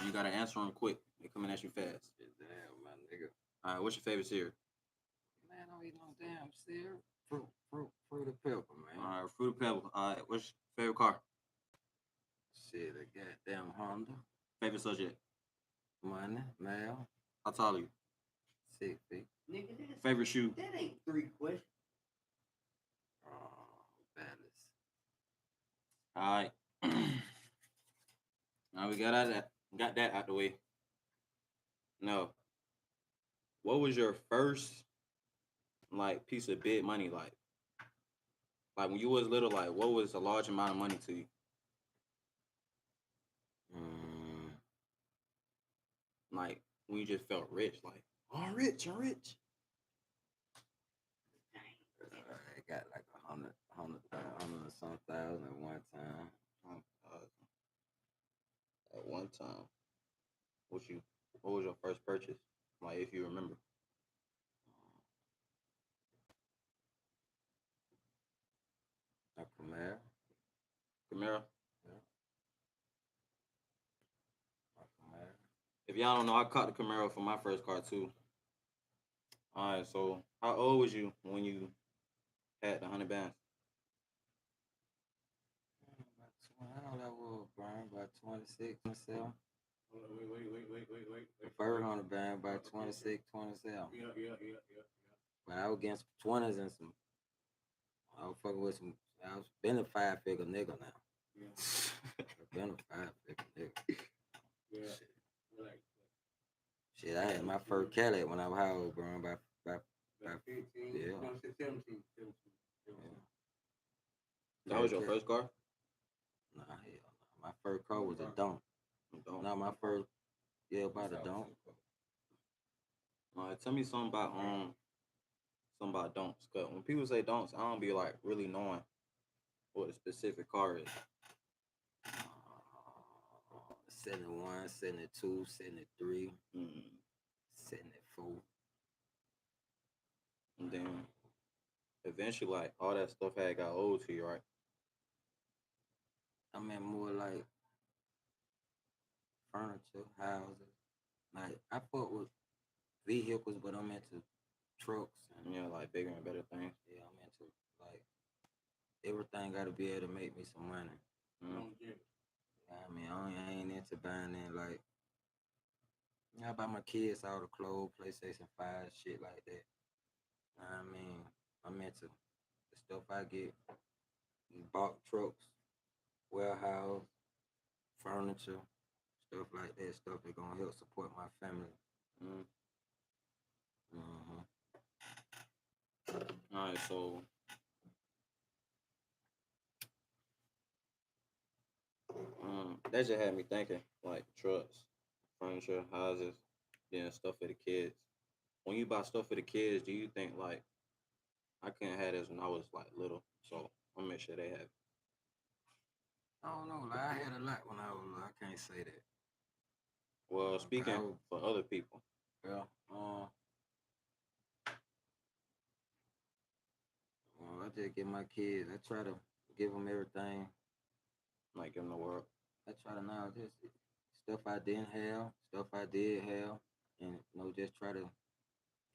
You gotta answer them quick. They coming at you fast. Damn, my nigga. All right, what's your favorite cereal? Man, I don't eat no damn cereal. Fruit of pepper, All man. right, Fruit or Pebble. All right, what's your favorite car? Shit, a goddamn Honda. Favorite subject? Money, mail, How tall are you? 6 feet. Nigga, that's, Favorite shoe? that ain't three questions. Oh, balance. All right. Now we got that out the way. No, what was your first like piece of big money like? Like when you was little, like what was a large amount of money to you? Mm, Like when you just felt rich, like oh, I'm rich, I'm rich. I got like a hundred or some thousand at one time. Uh, at one time, what was your first purchase? Like if you remember, A Camaro. Camaro. Yeah, a Camaro. If y'all don't know, I caught the Camaro for my first car too. All right, so how old was you when you had the 100 bands? How old I was, Brian? About 26, 27. Hold on, The first 100 band about 26, 27. Yeah. But I was getting some 20s and some. I was fucking with some. I was been a 5 figure nigga now. Yeah. I've been a 5 figure nigga. Yeah. Shit. Like, Shit, I had my first Cadillac when I was how old, bro? About 15, yeah. no, 17. Yeah. That was First your cat. first car? Nah, hell no. My first car was a dump. Don't. Not my first. Yeah, about a dump. All right, tell me something about don'ts. Cause when people say don'ts, I don't be like really knowing what a specific car is. 71, 72, 73, Mm. 74. And then eventually, like all that stuff had got old to you, right? I mean, more like furniture, houses. Like, I fuck with vehicles, but I'm into trucks and Yeah, like bigger and better things. yeah, I'm into like everything. Got to be able to make me some money. Mm. I mean, I ain't into buying in like I buy my kids all the clothes, PlayStation 5, shit like that. I mean, I'm into the stuff I get. Bought trucks, warehouse, furniture, stuff like that. Stuff that gonna help support my family. Mm. Hmm. All right, so that just had me thinking, like trucks, furniture, houses, then stuff for the kids. When you buy stuff for the kids, do you think like I couldn't have this when I was like little, so I'll make sure they have it. I don't know. Like I had a lot when I was little. I can't say that. Well, 'Cause I speaking was, for other people, yeah. Well, I just give my kids. I try to give them everything. like in the world. I try to now just stuff I didn't have, stuff I did have, and just try to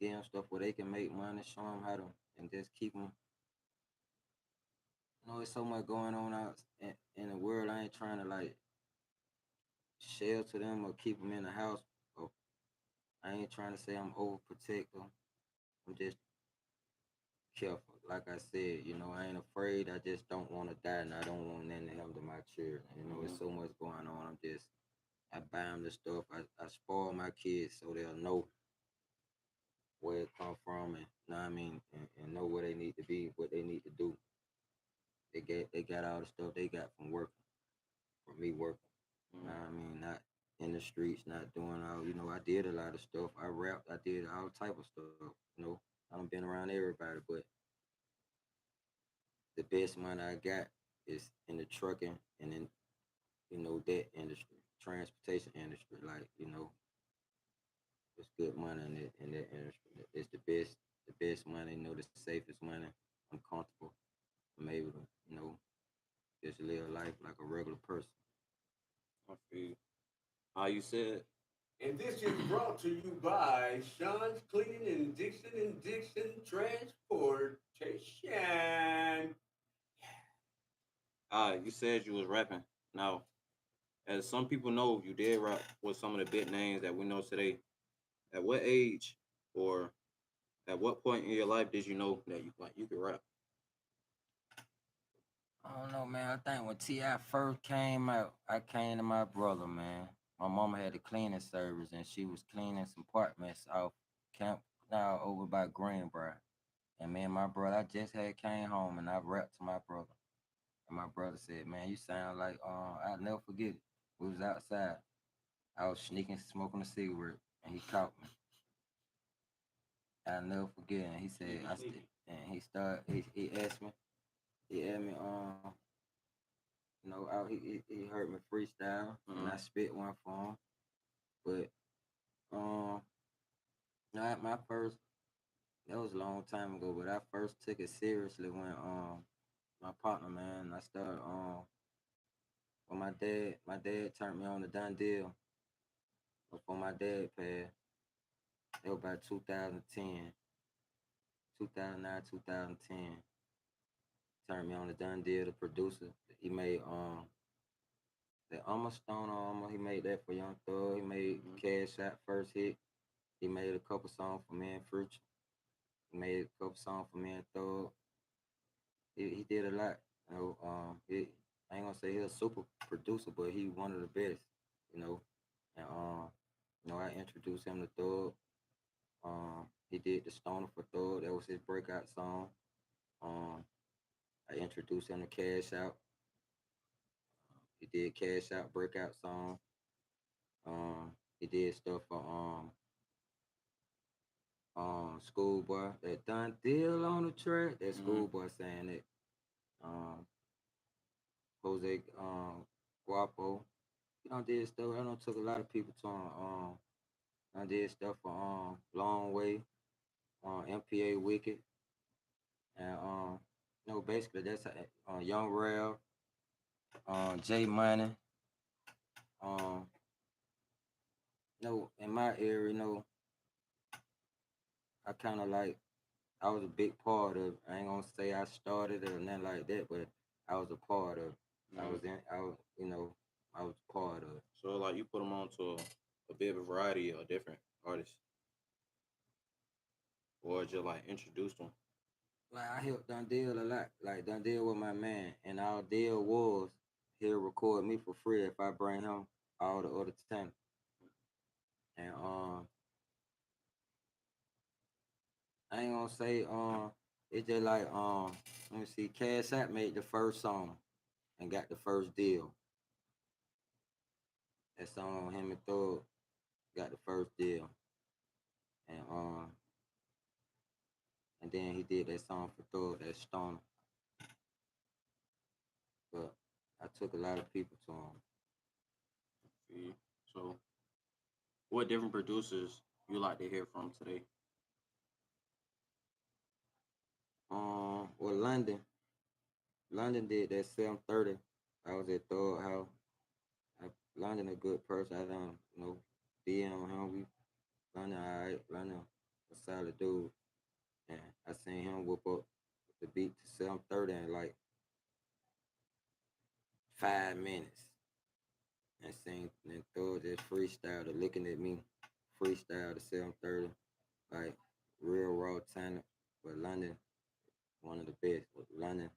give them stuff where they can make money, show them how to, and just keep them. There's so much going on out in the world. I ain't trying to like shelter them or keep them in the house. Or I ain't trying to say I'm overprotective. I'm just careful. Like I said, I ain't afraid. I just don't want to die, and I don't want nothing to happen to my children. There's so much going on. I buy them the stuff. I spoil my kids so they'll know where it come from, and know what I mean, and know where they need to be, what they need to do. They got all the stuff they got from me working. Know Mm. what I mean, not in the streets, not doing all. I did a lot of stuff. I rapped. I did all type of stuff. I done been around everybody, but the best money I got is in the trucking and in that industry, transportation industry. Like it's good money in that industry. It's the best money. The safest money. I'm comfortable. I'm able to just live life like a regular person. I feel you. How you said? And this is brought to you by Sean's Cleaning and Dixon Transportation. You said you was rapping. Now, as some people know, you did rap with some of the big names that we know today. At what age or at what point in your life did you know that you could rap? I don't know, man. I think when T.I. first came out, I came to my brother, man. My mama had a cleaning service, and she was cleaning some apartments off Camp now over by Greenbrier. And me and my brother, I just had came home, and I rapped to my brother. And my brother said, "Man, you sound like I'll never forget it. We was outside. I was sneaking, smoking a cigarette, and he caught me. I'll never forget it. And he said, and he started. He asked me. He asked me, he heard me freestyle, and I spit one for him. But um, not my first. That was a long time ago. But I first took it seriously when my partner, man, I started when my dad turned me on to done deal. Before my dad passed, it was about 2010, 2009, 2010. Turned me on to done deal, the producer. He made the Almost Stone Armor. He made that for Young Thug. He made Cash Out First Hit. He made a couple songs for me and Future. He made a couple songs for me and Thug. He did a lot. You know, I ain't gonna say he's a super producer, but he one of the best. You know, and I introduced him to Thug. He did the Stoner for Thug. That was his breakout song. Um, I introduced him to Cash Out. He did Cash Out breakout song. He did stuff for Schoolboy. That done deal on the track. That Schoolboy saying it. Um, Jose Guapo. You know, did stuff. I don't took a lot of people to him. I did stuff for Long Way, MPA Wicked, and basically that's Young Rail, J Money. Um, in my area, I kind of like I was a big part of. I ain't gonna say I started it or nothing like that, but I was a part of. I was in. I was, I was a part of. So like you put them on to a bit of a variety of different artists, or just like introduce them. Like I helped Dundee a lot. Like Dundee was my man, and our deal was he'll record me for free if I bring him all the other talent. And I ain't gonna say it's just like let me see, Cash App made the first song and got the first deal. That song him and Thug got the first deal. And then he did that song for Thug, that Stoner. But I took a lot of people to him. See? So, what different producers you like to hear from today? Well, London did that 730. I was at Thug House. London a good person. I don't DM him. London alright. London a solid dude. And I seen him whoop up the beat to 730 in like 5 minutes. And seen and Thug just freestyle looking at me. Freestyle to 730. Like real raw talent. But London, one of the best. But London,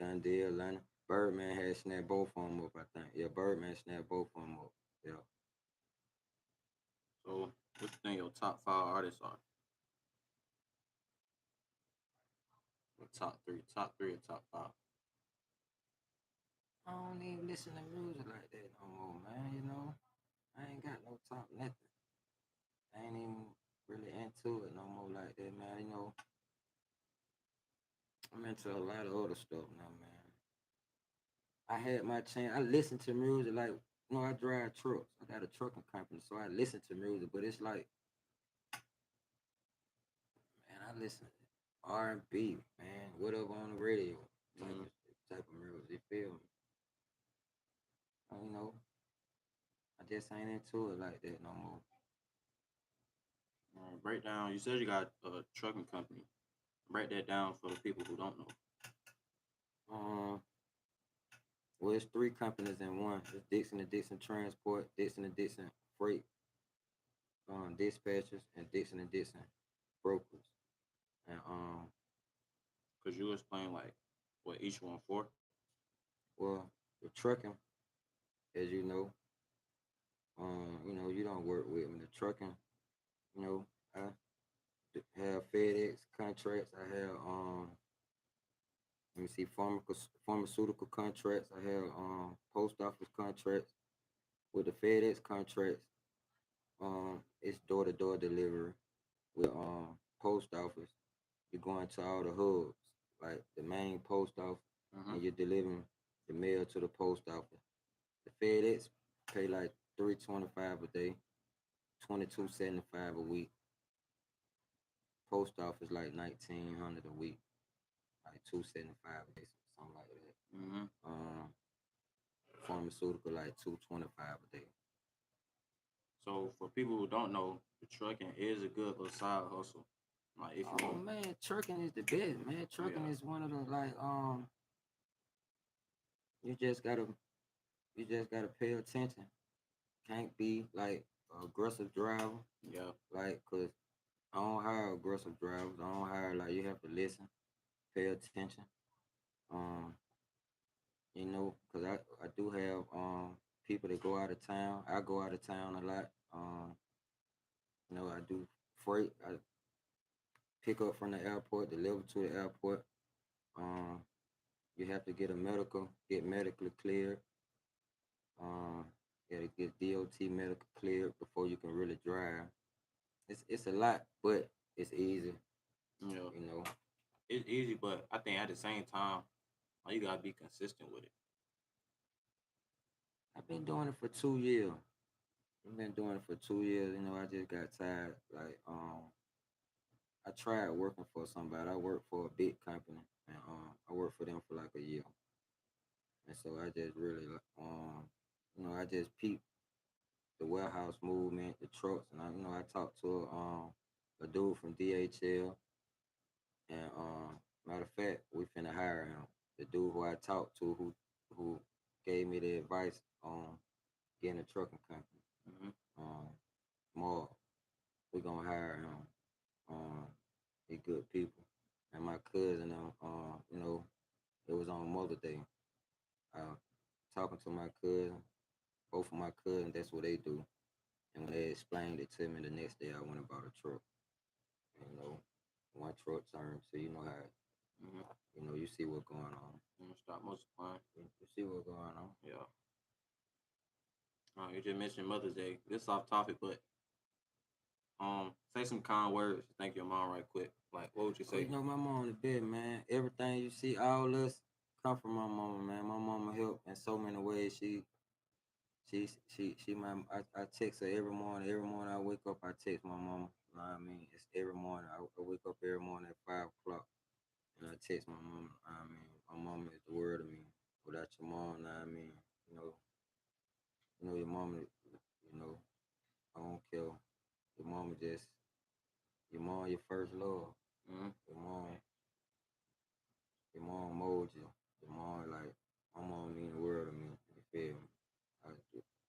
done deal, London. Birdman had snapped both of them up, I think. Yeah, Birdman snapped both of them up. Yeah. So, what you think your top 5 artists are? Or top three, or top 5? I don't even listen to music like that no more, man. I ain't got no top nothing. I ain't even really into it no more like that, man. I'm into a lot of other stuff now, man. I had my chance. I listen to music like, I drive trucks. I got a trucking company, so I listen to music, but it's like, man, I listen to R&B, man, whatever on the radio type of music. You feel me? You know, I just ain't into it like that no more. Break down. You said you got a trucking company. Break that down for the people who don't know. Um, well, it's three companies in one. It's Dixon and Dixon Transport, Dixon and Dixon Freight, Dispatchers, and Dixon Brokers. And Cause you explain like what each one for. well, the trucking, as you don't work with me. The trucking, I have FedEx contracts. I have let me see, pharmaceutical contracts. I have post office contracts. With the FedEx contracts, it's door to door delivery. With post office, you're going to all the hubs, like the main post office, Mm-hmm. and you're delivering the mail to the post office. The FedEx pay like $325 a day, $22.75 a week. Post office like 1900 a week, like 275 a day, something like that. Mm-hmm. Pharmaceutical like 225 a day. So for people who don't know, the trucking is a good little side hustle. Like if you Oh man, trucking is the best, man. Trucking is one of the like you just gotta pay attention. Can't be like aggressive driver, yeah, like cause I don't hire aggressive drivers. I don't hire like you have to listen, pay attention. Um, cause I do have people that go out of town. I go out of town a lot. I do freight. I pick up from the airport, deliver to the airport. Um, you have to get medically cleared. Um, you gotta get DOT medical cleared before you can really drive. It's a lot, but it's easy. yeah. You know, It's easy, but I think at the same time, like, you gotta be consistent with it. I've been doing it for 2 years. I've been doing it for 2 years. I just got tired. Like, I tried working for somebody. I worked for a big company, and I worked for them for like a year. And so I just really, I just peeped the warehouse movement, the trucks, and I talked to a dude from DHL, and matter of fact, we finna hire him. The dude who I talked to, who gave me the advice on getting a trucking company, Mm-hmm. Mark, we gonna hire him. Um, he good people, and my cousin, it was on Mother Day. Uh, talking to my cousin, both of my cousins, that's what they do. And when they explained it to me the next day, I went and bought a truck. And, one truck turned, so you know how, Mm-hmm. you see what's going on. Stop multiplying. You see what's going on. Yeah. You just mentioned Mother's Day. This off topic, but say some kind words to thank your mom right quick. Like, what would you Oh, say? my mom the best, man. Everything you see, all us come from my mama, man. My mama helped in so many ways. I text her every morning. Every morning I wake up, I text my mama. You know what I mean? It's every morning. I wake up every morning at 5 o'clock, and I text my mama. I mean, my mama is the word of me. Without your mom, you know what I mean? Your mama. I don't care. Your mama just your mom, your first love. Mm-hmm. Your mom, your mom molds you. Your mom like my mom mean the world to me. You feel me? I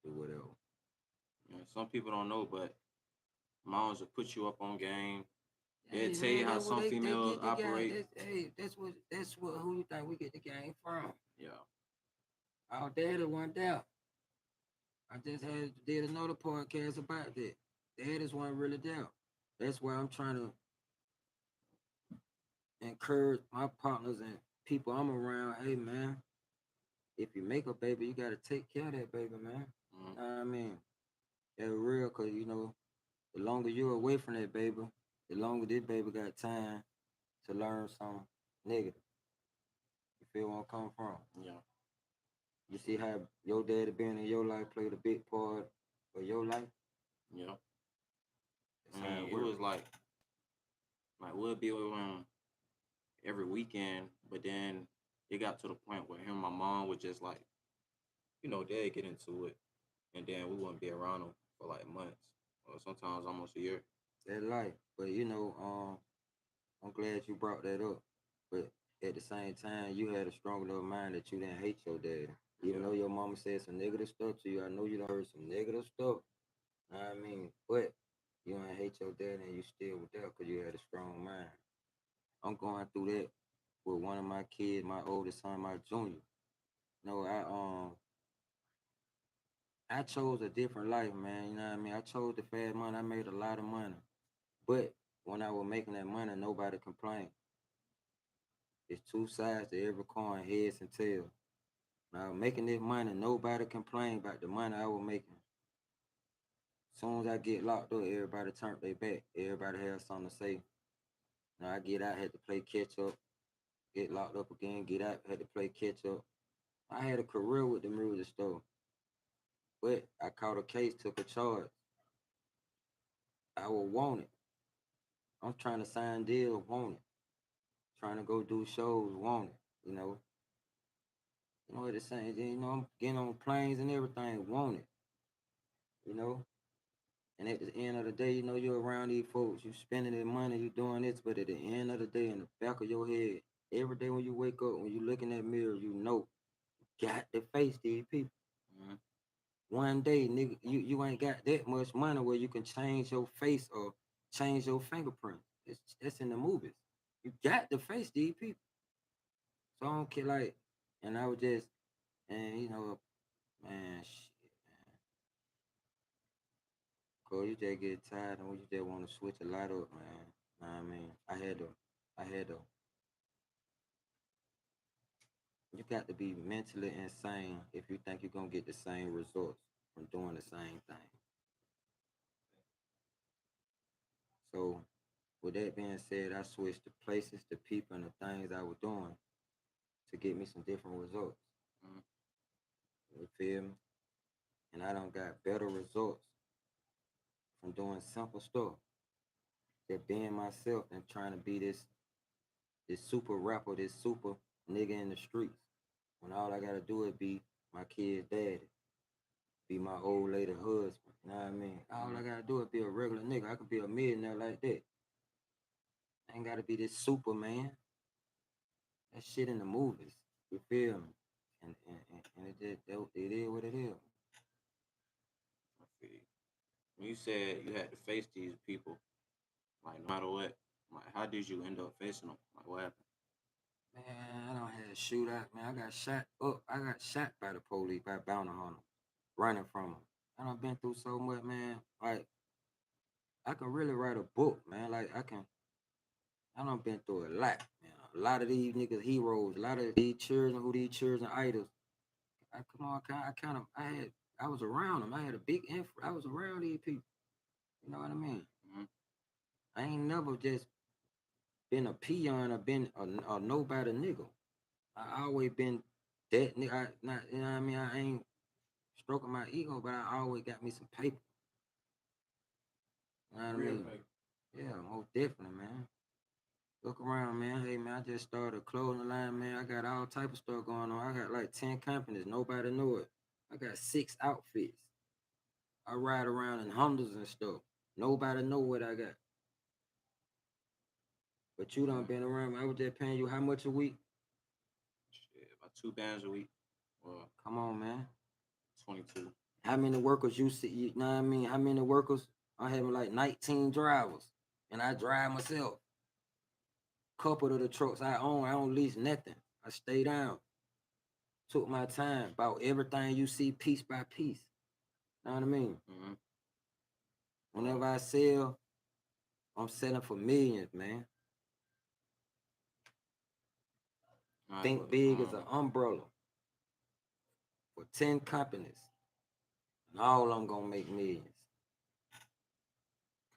do whatever. Some people don't know, but moms will put you up on game. They'll Hey tell you man, how that's what some they females get the guy. operate. That's what who you think we get the game from? Yeah. Our daddy one doubt. I just did another podcast about that. Daddy's one really doubt. That's why I'm trying to encourage my partners and people I'm around. Hey man, if you make a baby, you gotta take care of that baby, man. Mm-hmm. Know what I mean, that's real, cause the longer you're away from that baby, the longer this baby got time to learn something negative. You feel where I'm coming from? Yeah. You see how your daddy being in your life played a big part of your life? Yeah. That's I how mean, it it works. was like we'll be with him every weekend, but then it got to the point where him and my mom would just like, dad get into it. and then we wouldn't be around them for like months or sometimes almost a year. That life. But I'm glad you brought that up. But at the same time, you had a strong enough mind that you didn't hate your dad. Even Yeah. though your mama said some negative stuff to you, I know you done heard some negative stuff. Know what I mean? But you ain't hate your dad and you still with that because you had a strong mind. I'm going through that with one of my kids, my oldest son, my junior. No, I chose a different life, man. You know what I mean? I chose the fast money. I made a lot of money. But when I was making that money, nobody complained. It's two sides to every coin, heads and tails. Now making this money, nobody complained about the money I was making. Soon as I get locked up, everybody turned their back. Everybody had something to say. Now I get out, had to play catch up. Get locked up again, get out, had to play catch up. I had a career with the music store, but I caught a case, took a charge. I was wanted. I'm trying to sign deals, wanted. Trying to go do shows, wanted. You know, what it's saying. I'm getting on planes and everything, wanted. You know, and at the end of the day, you're around these folks, you spending their money, you doing this, but at the end of the day, in the back of your head, every day when you wake up, when you look in that mirror, got to face these people. Mhm. One day, nigga, you ain't got that much money where you can change your face or change your fingerprint. That's in the movies. You got to face these people. So I don't care, like, and I was just, and man, shit, man. Cause you just get tired and you just want to switch a lot up, man. Know what I mean, I had to. You got to be mentally insane if you think you're gonna get the same results from doing the same thing. So with that being said, I switched the places, the people, and the things I was doing to get me some different results. Mhm. You feel me? And I don't got better results from doing simple stuff than being myself and trying to be this super rapper, this super nigga in the streets. When all I gotta do is be my kid's daddy, be my old lady husband. You know what I mean? All I gotta do is be a regular nigga. I could be a millionaire like that. I ain't gotta be this Superman. That shit in the movies. You feel me? And it is what it is. I feel you. When you said you had to face these people, like no matter what, like how did you end up facing them? Like what happened? Man, I don't had a shootout, man. I got shot up. I got shot by the police, by bounty hunter, running from them. I done been through so much, man. Like, I can really write a book, man. Like, I done been through a lot, man. A lot of these niggas heroes, a lot of these children, who these children idols. Come on, I was around them. I had a big influence. I was around these people. You know what I mean? Mhm. I ain't never just been a peon or been a nobody nigga. I always been that nigga. Not, you know what I mean? I ain't stroking my ego, but I always got me some paper. You know what I Real mean? paper. Yeah, most definitely, man. Look around, man. Hey, man, I just started a clothing line, man. I got all type of stuff going on. I got like 10 companies. Nobody know it. I got 6 outfits. I ride around in Hondas and stuff. Nobody know what I got. But you done Yeah. been around. I was just paying you how much a week? Shit, about 2 bands a week. Well, Come on, man. 22. How many workers you see? You know what I mean? How many workers? I having like 19 drivers, and I drive myself. Couple of the trucks I own, I don't lease nothing. I stay down. Took my time, bought everything you see piece by piece. Know what I mean? Mm-hmm. Whenever I sell, I'm selling for millions, man. All right, Think but big as an umbrella for 10 companies, and all of them gonna make millions.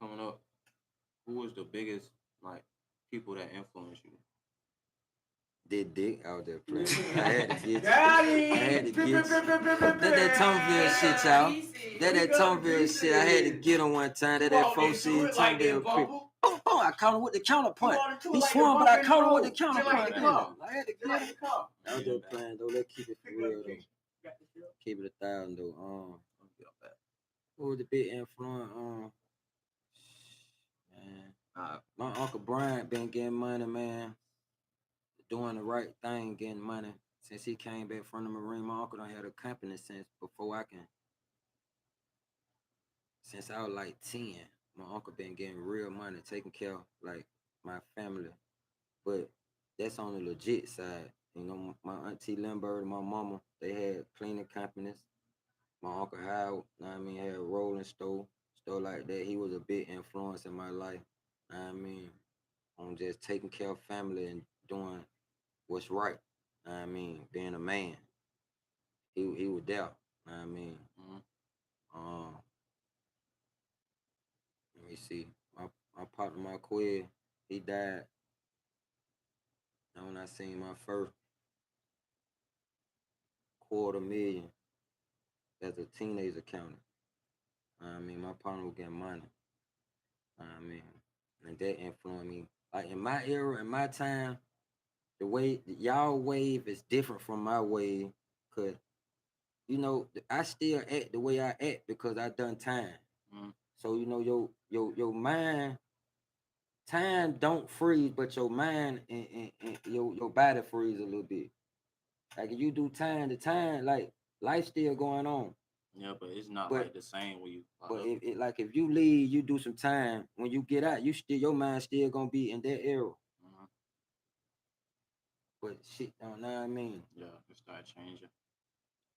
coming up, who was the biggest like people that influenced you? Did dick out there playing. I had to get you. Got I had to it. get you. That Tomville shit, y'all. That Tomville shit. I had to get him one time. That 4C Tomville quick. Boom, boom. I caught him with the counterpoint. He swung, but I caught him with the counterpoint. I had to get him. I was just playing though. Let's keep it for real though. Keep it 1,000 though. Who was the big influence on? Man, Uh, my Uncle Brian been getting money, man. Doing the right thing, getting money. Since he came back from the Marine, my uncle done had a company since before I can, since I was like 10. My uncle been getting real money, taking care of like my family. But that's on the legit side. You know, my auntie Lindbergh and my mama, they had cleaning companies. My uncle Howard, know what I mean, had a rolling store like that. He was a big influence in my life. Know what I mean, on just taking care of family and doing what's right. Know what I mean, being a man. He was there. Know what I mean, mhm. um, let me see. My partner, my quid, he died. And when I seen my first 250,000 as a teenager counting. I mean, my partner was getting money. I mean, and that influenced me. Like in my era, in my time, the way y'all wave is different from my wave. Cause you know, I still act the way I act because I done time. Mm. So you know, your mind, time don't freeze, but your mind and your body freeze a little bit. Like if you do time to time, like life still going on. Yeah, but it's not But like the same when you but up. like if you leave, you do some time. When you get out, you still your mind still gonna be in that era. Mhm. But shit, don't know what I mean. Yeah, it start changing.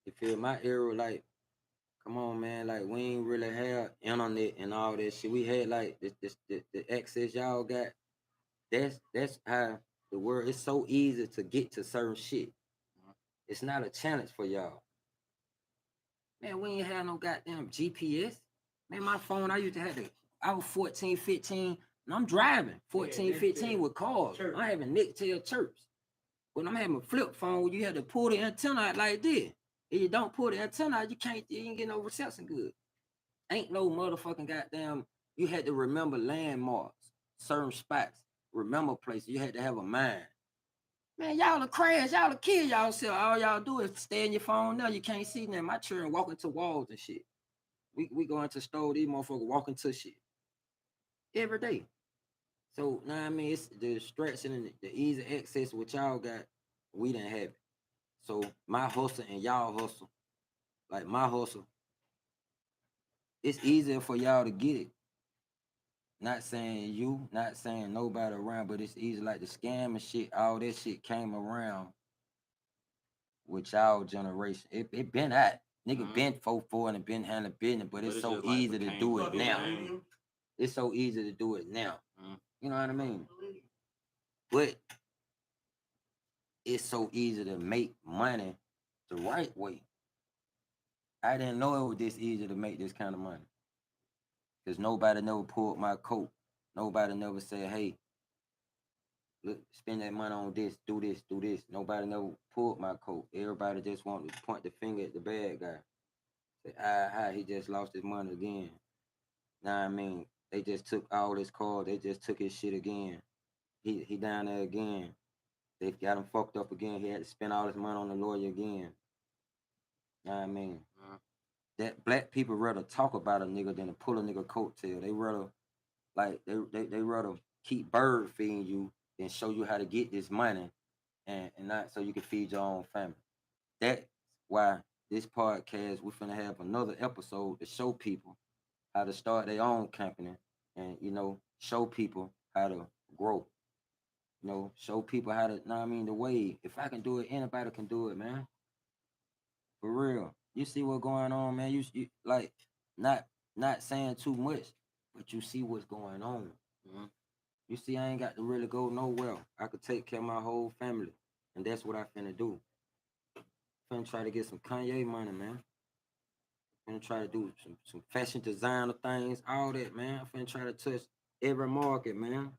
You feel my era like, come on, man, like we ain't really have internet and all that shit. We had like the access y'all got. That's how the world. It's so easy to get to certain shit. Mhm. It's not a challenge for y'all. Man, we ain't had no goddamn GPS. Man, my phone, I used to have to, I was 14, 15, and I'm driving 14, 15 with cars. I'm having Nick Tail chirps. When I'm having a flip phone, you had to pull the antenna out like this. If you don't pull the antenna out, you ain't get no reception good. Ain't no motherfucking goddamn, you had to remember landmarks, certain spots, remember places. You had to have a mind. Man, y'all will crash, y'all will kill y'all. All y'all do is stay in your phone now. You can't see them. My children walking to walls and shit. We go into store, these motherfuckers walking to shit every day. So now I mean it's the distraction and the easy access what y'all got, we didn't have it. So my hustle and y'all hustle, like my hustle, it's easier for y'all to get it. Not saying you, not saying nobody around, but it's easy like the scam and shit, all that shit came around with y'all generation. It been at nigga Mhm. been 4 and been handling business, but But it's it so just like easy to became do You it fucking now. mainstream. It's so easy to do it now. Mhm. You know what I mean? But it's so easy to make money the right way. I didn't know it was this easy to make this kind of money. Cause nobody never pulled my coat. Nobody never said, hey, look, spend that money on this, do this, do this. Nobody never pulled my coat. Everybody just wanted to point the finger at the bad guy. Say, he just lost his money again. Now I mean, they just took all his cars, they just took his shit again. He down there again. They got him fucked up again. He had to spend all his money on the lawyer again. Know what I mean? Mhm. That black people rather talk about a nigga than to pull a nigga coattail. They rather like they rather keep bird feeding you than show you how to get this money and not so you can feed your own family. That's why this podcast we finna have another episode to show people how to start their own company and you know show people how to grow. You know, show people how to. Know what I mean, the way if I can do it, anybody can do it, man. For real. You see what's going on, man. You like not not saying too much, but you see what's going on. Mhm. You see, I ain't got to really go nowhere. I could take care of my whole family, and that's what I finna do. Finna try to get some Kanye money, man. Finna try to do some fashion designer things, all that, man. Finna try to touch every market, man.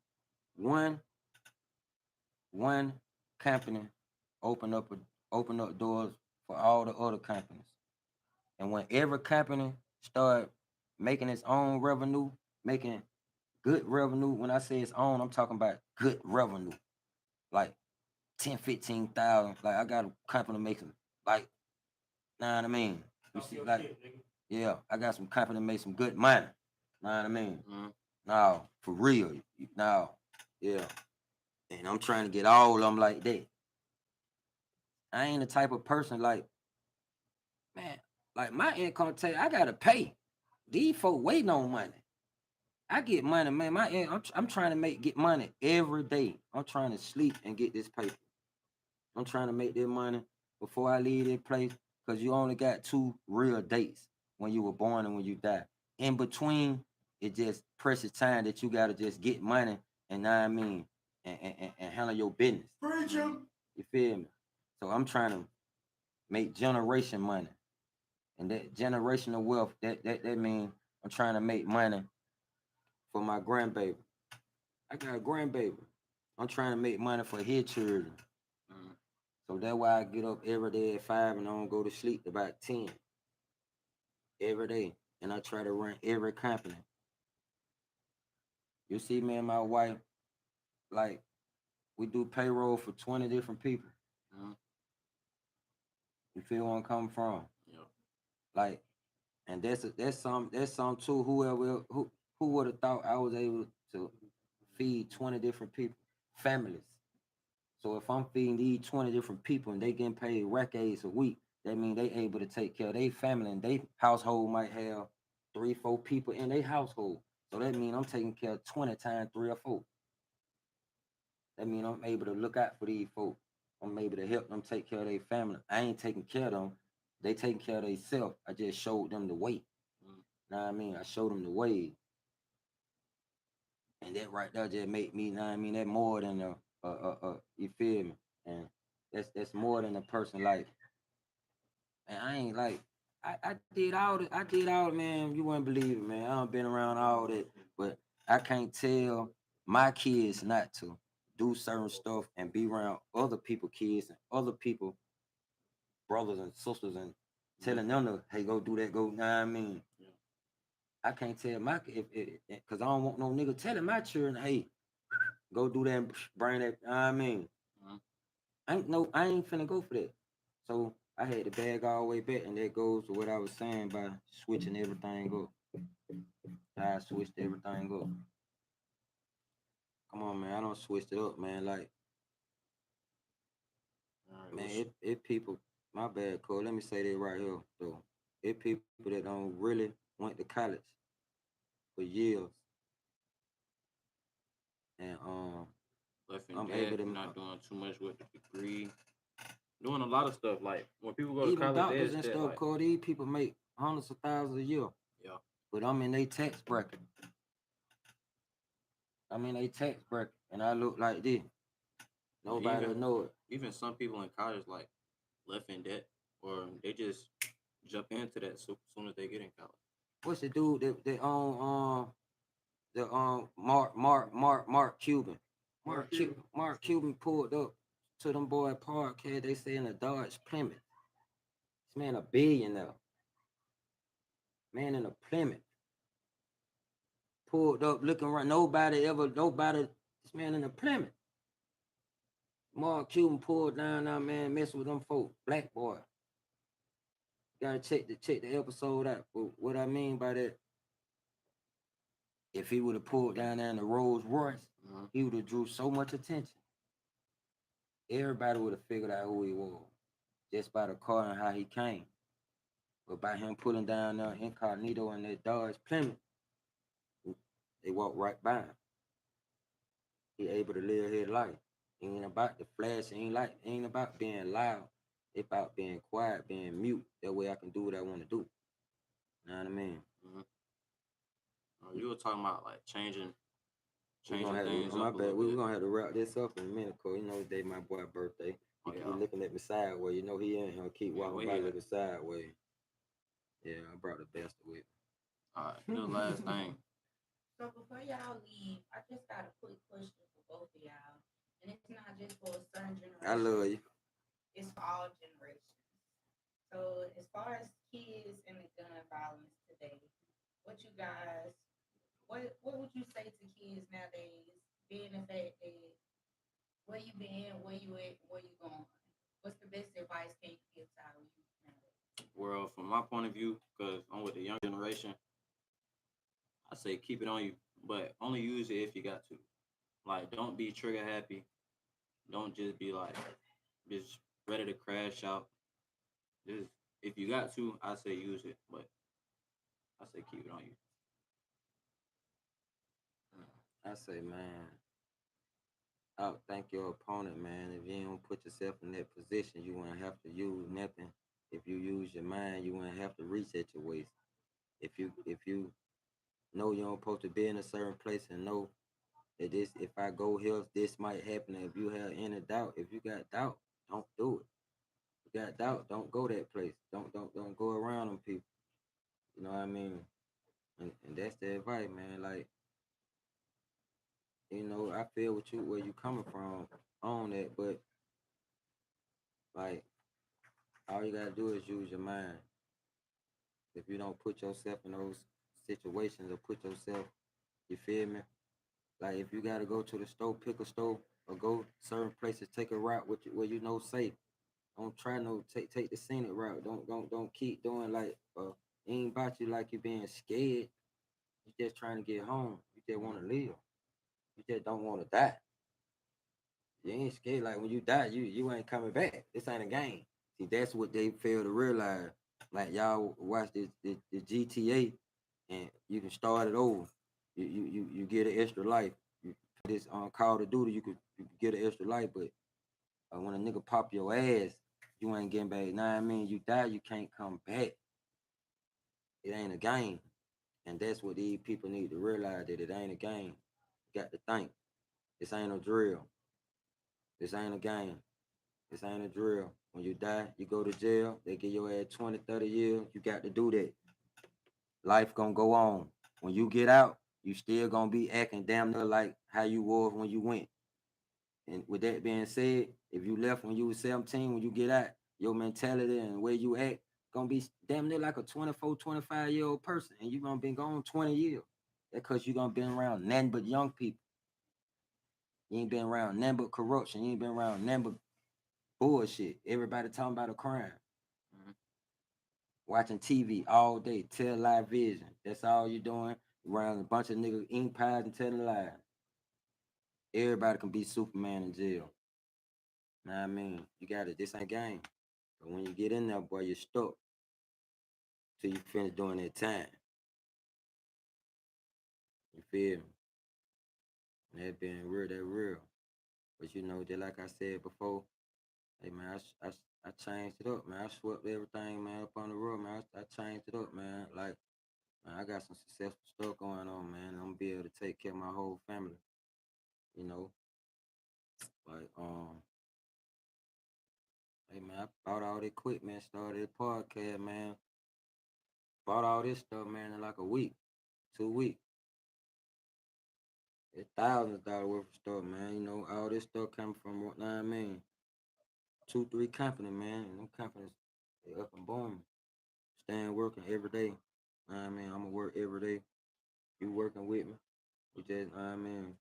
One one company open up open up doors for all the other companies. And when every company start making its own revenue, making good revenue, when I say its own, I'm talking about good revenue, like 10, 15,000. Like I got a company making like, know what I mean? You see, like Yeah, I got some company make some good money. Know what I mean? Mm-hmm. Now, for real. Now, yeah. And I'm trying to get all of them like that. I ain't the type of person like, man, like my income tax, I gotta pay. These folk waiting on money. I get money, man. I'm trying to get money every day. I'm trying to sleep and get this paper. I'm trying to make this money before I leave this place because you only got 2 real dates when you were born and when you die. In between, it just precious time that you gotta just get money and know what I mean and handle your business. Preach him. You feel me? So I'm trying to make generation money. And that generational wealth, that means I'm trying to make money for my grandbaby. I got a grandbaby. I'm trying to make money for his children. Mm-hmm. So that's why I get up every day at 5 and I don't go to sleep about 10 every day. And I try to run every company. You see me and my wife, like we do payroll for 20 different people. Mm-hmm. You feel where I'm coming from? Yep. Like, and that's some too. Who would have thought I was able to feed 20 different people, families. So if I'm feeding these 20 different people and they getting paid rackets a week, that means they able to take care of their family and their household might have 3, 4 people in their household. So that means I'm taking care of 20 times 3 or 4. That means I'm able to look out for these folks. I'm able to help them take care of their family. I ain't taking care of them. They taking care of themselves. I just showed them the way. Mm-hmm. Know what I mean? I showed them the way. And that right there just make me, know what I mean? That more than you feel me? And that's more than a person life. And I ain't like I did all it, man. You wouldn't believe it, man. I done been around all that, but I can't tell my kids not to do certain stuff and be around other people kids and other people brothers and sisters and telling them to hey go do that, go know what I mean. Yeah. I can't tell my because I don't want no nigga telling my children, hey, go do that and bring that, know what I mean. Mm-hmm. I ain't finna go for that. So I had to bag all the way back, and that goes to what I was saying by switching everything up. I switched everything up. Come on, man. I don't switched it up, man. Like, All right. man, it people. My bad, Cole. Let me say that right here, though. It people that don't really went to college for years, and left in I'm able debt, to not doing too much with the degree, doing a lot of stuff. Like when people go to even college, doctors there's and that stuff. like, Cole, these people make hundreds of thousands a year, yeah, but I'm in their tax bracket. I'm in a tax bracket, and I look like this. yeah, Nobody will know it. even some people in college like left in debt, or they just jump into that so soon as they get in college. What's the dude that own the Mark Cuban? Mark Cuban pulled up to them boy podcast. They say in a Dodge Plymouth. This man a billionaire. Man in a Plymouth. Pulled up looking right. Nobody. This man in a Plymouth. Mark Cuban pulled down now, man, messing with them folk. Black boy. Gotta check the episode out. But what I mean by that, if he would have pulled down there in the Rolls Royce, Mm-hmm. he would have drew so much attention. Everybody would have figured out who he was just by the car and how he came. But by him pulling down there incognito in that Dodge Plymouth, they walked right by him. He able to live his life. Ain't about the flash. Ain't about being loud. It's about being quiet, being mute. That way I can do what I want to do. You know what I mean? Mm-hmm. You were talking about like We're changing gonna have things to, my up a bad. little We're bit. gonna have to wrap this up in a minute, cause you know today my boy birthday. Oh He yeah, looking at me sideways. You know he in here keep yeah, walking where by he at? looking sideways. Yeah, I brought the best with All right, the last thing. So before y'all leave, I just got a quick question for both of y'all. And it's not just for a certain me. I generation, love you. it's for all generations. So as far as kids and the gun violence today, what you guys what would you say to kids nowadays, being the fact that where you been, where you at, where you going? What's the best advice can you give to our youth nowadays? Well, from my point of view, because I'm with the young generation, I say keep it on you, but only use it if you got to. Like, don't be trigger happy. Don't just be like just ready to crash out. Just if you got to, I say use it, but I say keep it on you. I say, man, outthink your opponent, man. If you don't put yourself in that position, you won't have to use nothing. If you use your mind, you won't have to reach at your waist. If you know you're supposed to be in a certain place and know that this if I go here, this might happen. If you have any doubt, if you got doubt, don't do it. If you got doubt, don't go that place. Don't go around them people. You know what I mean? And that's the advice, man. Like, I feel what you where you coming from on that, but like all you gotta do is use your mind. If you don't put yourself in those situations or put yourself, you feel me? Like if you gotta go to the store, pick a store, or go certain places, take a route where you know safe. Don't try no take the scenic route. Don't keep doing like it ain't about you like you being scared. You just trying to get home. You just want to live. You just don't want to die. You ain't scared. Like when you die, you ain't coming back. This ain't a game. See, that's what they fail to realize. Like y'all watch the GTA, and you can start it over. You get an extra life. You, this on Call of Duty, you could get an extra life, but when a nigga pop your ass, you ain't getting back. Nah, I mean, you die, you can't come back. It ain't a game, and that's what these people need to realize that it ain't a game. You got to think. This ain't a drill. This ain't a game. This ain't a drill. When you die, you go to jail. They give your ass 20, 30 years. You got to do that. Life gonna go on. When you get out, you still gonna be acting damn near like how you was when you went. And with that being said, if you left when you was 17, when you get out, your mentality and where you at gonna be damn near like a 24, 25-year-old person. And you gonna be gone 20 years. That's because you gonna been around nothing but young people. You ain't been around nothing but corruption. You ain't been around nothing but bullshit. Everybody talking about a crime. Mhm. Watching TV all day, tell live vision. That's all you doing. Around a bunch of niggas eating pies and telling lies. Everybody can be Superman in jail. Know what I mean? You got it. This ain't a game. But when you get in there, boy, you're stuck till you finish doing that time. You feel me? And that being real, that real. But just like I said before, hey man, I changed it up, man. I swept everything, man, up on the road, man. I changed it up, man. Like, man, I got some successful stuff going on, man. I'm gonna be able to take care of my whole family. You know, like hey man, I bought all the equipment, started a podcast, man. Bought all this stuff, man, in like a week, 2 weeks. It's $thousands worth of stuff, man. All this stuff coming from what I mean. 2, 3 companies, man. And them companies, they up and booming. Staying working every day. I mean, I'm gonna work every day. You working with me? We just, I mean,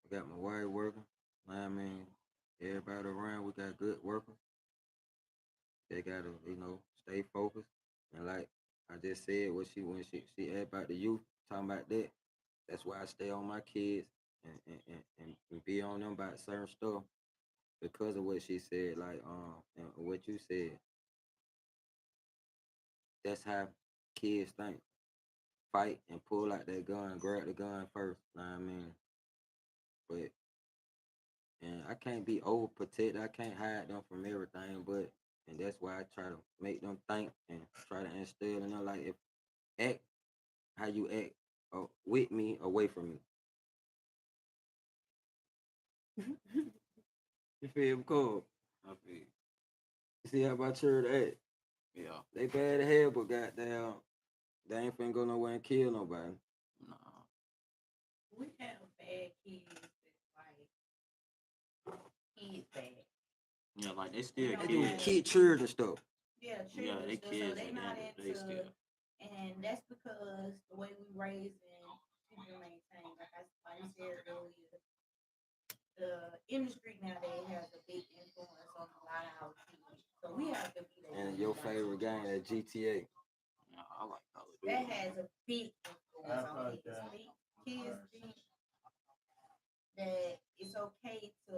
I got my wife working. I mean, everybody around, we got good workers. They gotta, stay focused. And like I just said, when she asked about the youth, talking about that, that's why I stay on my kids and be on them about certain stuff because of what she said, like and what you said. That's how kids think. Fight and pull out that gun, grab the gun first. Know what I mean? But and I can't be overprotected. I can't hide them from everything. But and that's why I try to make them think and try to instill in them like if act how you act with me, away from me. You feel me? Cool. I feel See how about church act? yeah. They bad as hell, but goddamn, they ain't finna go nowhere and kill nobody. Nah. We have bad kids that's like kids bad. Yeah, like they We still They don't do kids. have kid children stuff. yeah, Yeah, children they still, so kids they at the not end of the day into, still. and that's because the way we raise and keep it maintained. Like I said earlier, the industry nowadays has a big influence on a lot of our kids. So we have to be the And role your favorite game at GTA. Yeah, I like Call of That Duty. has a big influence on kids. Kids think that it's okay to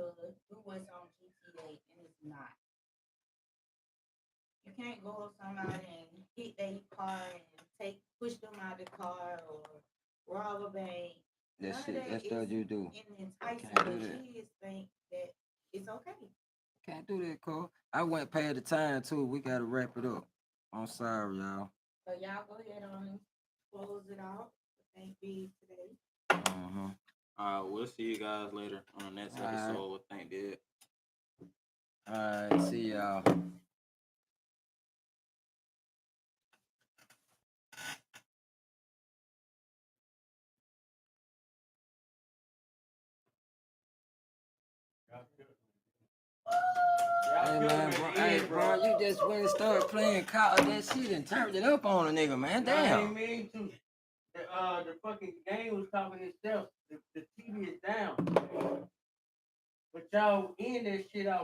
do what's on GTA, and it's not. You can't go up somebody and hit their car and push them out the car or rob a bank. None That of shit, that that is stuff you do. enticing, Can't but do that. kids think that it's okay. Can't do that, Cole. I went pay the time too. We gotta wrap it up. I'm sorry, y'all. So y'all go ahead on and close it out. Thank you today. Mm-hmm. All right, we'll see you guys later on the next All right. episode with Thank Did. All right, see y'all. Hey man, bro, hey bro, you just went and started playing Call that shit and turned it up on a nigga, man. I Damn. ain't mean to. The fucking game was talking itself. The TV is down. But y'all end that shit off.